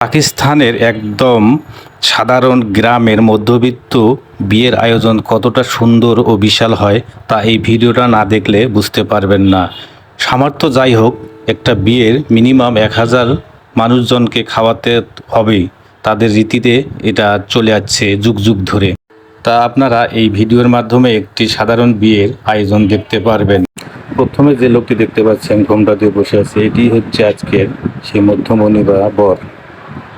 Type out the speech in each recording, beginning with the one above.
পাকিস্তানের একদম সাধারণ গ্রামের মধ্যবিত্ত বিয়ের আয়োজন কতটা সুন্দর ও বিশাল হয় তা এই ভিডিওটা না দেখলে বুঝতে পারবেন না। সামর্থ্য যাই হোক, একটা বিয়ের মিনিমাম 1000 মানুষজনকে খাওয়াতে হবেই। তাদের রীতিতে এটা চলে আসছে যুগ যুগ ধরে। তা আপনারা এই ভিডিওর মাধ্যমে একটি সাধারণ বিয়ের আয়োজন দেখতে পারবেন। প্রথমে যে লোকটি দেখতে পাচ্ছেন ঘোমটা দিয়ে বসে আছে, এটি হচ্ছে আজকের সেই মধ্যমণি বা বর।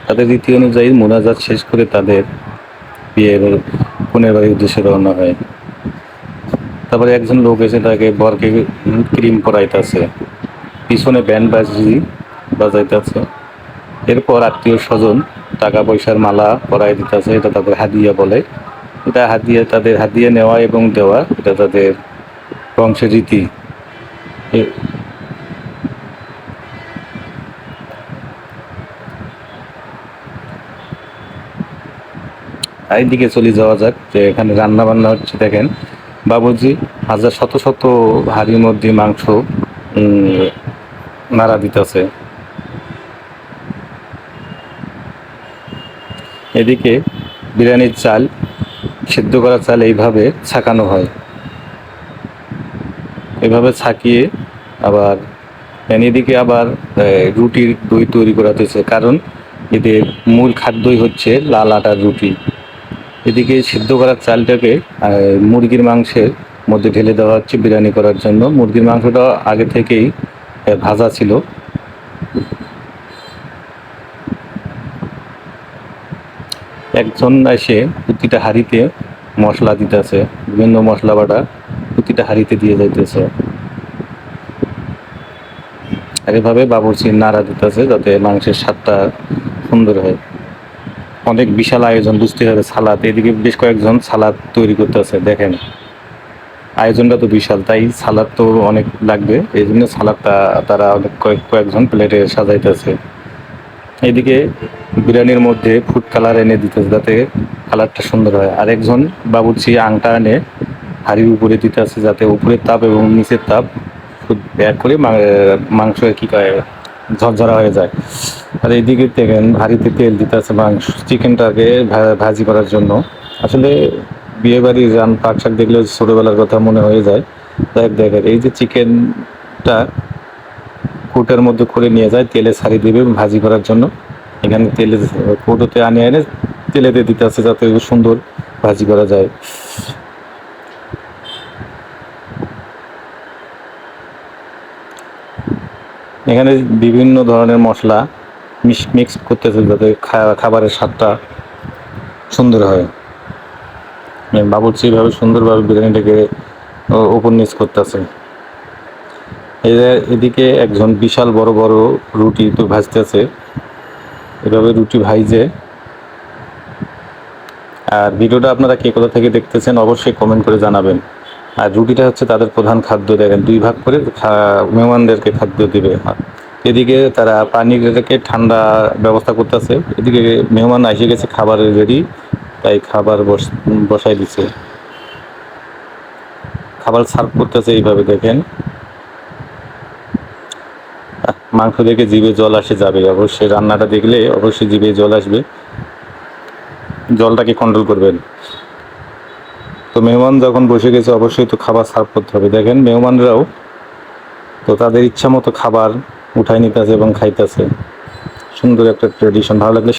তাদের রীতি অনুযায়ী মোনাজাত শেষ করে তাদের বিয়ের কনের বাড়ির উদ্দেশ্যে রওনা হয়। তারপরে একজন লোক এসে তাকে বরকে ক্রিম পরাইতেছে, পিছনে ব্যান্ড বাজাইতেছে। এরপর আত্মীয় স্বজন টাকা পয়সার মালা পরাই দিতেছে, এটা তাদের হাদিয়া বলে। এটা হাদিয়া, তাদের হাদিয়া নেওয়া এবং দেওয়া, এটা তাদের বংশের রীতি। এইদিকে চলে যাওয়া যাক, যে এখানে রান্না বান্না হচ্ছে। দেখেন বাবুজি হাজার শত শত হাড়ির মধ্যে মাংস নাড়া দিতেছে। এদিকে বিরিয়ানির চাল, সিদ্ধ করা চাল এইভাবে ছাকানো হয়। এভাবে ছাকিয়ে আবার এদিকে আবার রুটির দই তৈরি করা হয়েছে, কারণ এদের মূল খাদ্যই হচ্ছে লাল আটার রুটি। এদিকে সিদ্ধ করার চালটাকে মুরগির মাংসের মধ্যে ঢেলে দেওয়া হচ্ছে বিরিয়ানি করার জন্য। মুরগির মাংসটা আগে থেকেই ভাজা ছিল। একজন এসে প্রতিটা হাঁড়িতে মশলা দিতেছে, বিভিন্ন মশলা বাটা প্রতিটা হাঁড়িতে দিয়ে যাইতেছে। আর এভাবে বাবুর্চি নাড়া দিতেছে যাতে মাংসের স্বাদটা সুন্দর হয়। অনেক বিশাল আয়োজন, বুঝতে হবে। সালাদ, এদিকে বেশ কয়েকজন সালাদ তৈরি করতেছে। দেখেন আয়োজনটা তো বিশাল, তাই সালাদ তো অনেক লাগবে, এই জন্য সালাদটা তারা অনেক কয়েকজন প্লেটে সাজাইতেছে। এদিকে বিরিয়ানির মধ্যে ফুড কালার এনে দিতেছে যাতে কালারটা সুন্দর হয়। আর একজন বাবুর্চি আংটা এনে হাঁড়ির উপরে দিতেছে যাতে উপরের তাপ এবং নিচের তাপ ব্যাক করে মাংস কি করে ঝরঝরা হয়ে যায়। আর এইদিকে দেখেন হাঁড়িতে তেল দিতেছে মাংস, চিকেনটাকে ভাজি করার জন্য। আসলে বিয়ে বাড়ির পাক শাক দেখলে ছোটোবেলার কথা মনে হয়ে যায়। দেখেন এই যে চিকেনটা কৌটার মধ্যে করে নিয়ে যায়, তেলে ছাড়ি দেবে ভাজি করার জন্য। এখানে তেলে কৌটোতে এনে তেলেতে দিতে আছে যাতে সুন্দর ভাজি করা যায়। এখানে বিভিন্ন ধরনের মশলা মিক্স করতেছে যাতে খাবারের স্বাদটা সুন্দর হয়। বাবুর্চি এইভাবে সুন্দরভাবে বিরিয়ানিটাকে ওপর নিচ করতেছে। এদিকে একজন বিশাল বড় বড় রুটি তো ভাজতেছে, এভাবে রুটি ভাইজে। আর ভিডিওটা আপনারা কে কোথা থেকে দেখতেছেন অবশ্যই কমেন্ট করে জানাবেন। আর রুটিটা হচ্ছে তাদের প্রধান খাদ্য। দেখেন 2 ভাগ করে মেহমানদেরকে খাদ্য দিবে। এদিকে তারা পানিটাকে ঠান্ডা ব্যবস্থা করতেছে। এদিকে মেহমান এসে গেছে, খাবার রেডি, তাই খাবার বসাই দিচ্ছে। খাবার সার্ভ করতেছে এইভাবে। দেখেন মাংস দেখে জিভে জল আসে যাবে, অবশ্যই রান্নাটা দেখলে অবশ্যই জিভে জল আসবে। জলটাকে কন্ট্রোল করবেন। তো মেহমান যখন বসে গেছে অবশ্যই তো খাবার সার্ভ করতে হবে। দেখেন মেহমানরাও তো তাদের ইচ্ছা মতো খাবার উঠাই নিতেছে এবং খাইতেছে। সুন্দর একটা ট্রেডিশন। ভালো লাগলে